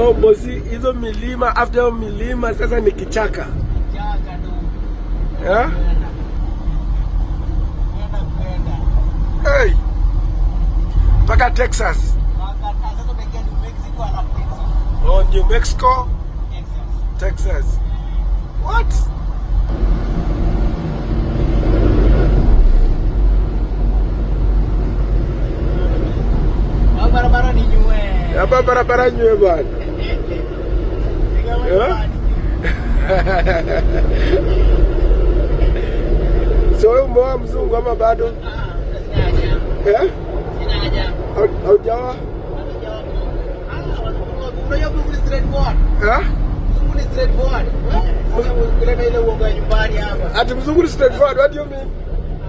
So bosi, hizo milima, after hiyo milima sasa ni kichaka. Kichaka ndo. Yeah? Hey. Paka Texas. Sasa tumeingia New Mexico alafu Texas. Oh, New Mexico? Texas. Texas. What? Barabara ni nywe. Hapa barabara nywe bwana. So wewe umeoa mzungu ama bado? Sina haja. Sina haja. Haujaoa? Unajua ni straightforward. Mzungu ni straightforward. Kuleta ile uongo nyumbani hapa. Ati mzungu ni straightforward, what do you mean?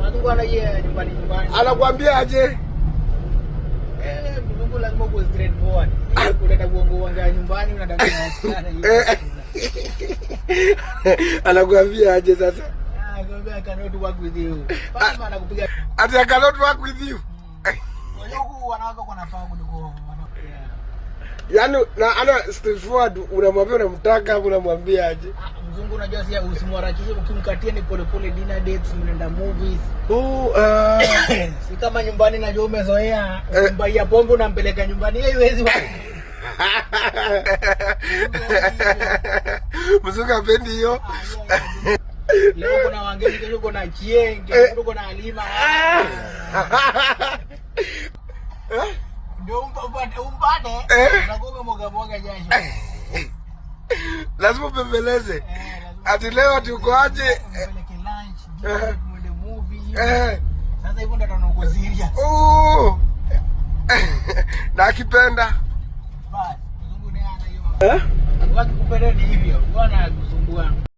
Mzungu anaye nyumbani. Anakuambia aje? Mzungu lazima uwe straightforward. Kuleta uongo nyumbani unadanganya wasichana hivi. Anakuambia aje sasa? I cannot work with you. Ati I cannot work with you. Wanawake wanafaa kuliko yaani na ana straightforward, unamwambia unamtaka, unamwambia aje? Mzungu unajua si usimharakishe, ukimkatia ni polepole, dinner dates, mnaenda movies. Si kama nyumbani najua umezoea, ukimbaia pombe unampeleka nyumbani, hiyo haiwezi. Mzungu hapendi hiyo. Leo kuna wageni, kesho kuna chieng, kesho kuna alima. Ndio umpate, unagoga mwoga jasho. Lazima upembeleze. Ati leo ati uko aje? Peleke lunch, mwende movie. Sasa hivyo ndo tunakuwa serious. Na akipenda. Basi, mzungu naye ana hiyo. Wakikupenda ni hivyo, bwana kusumbua.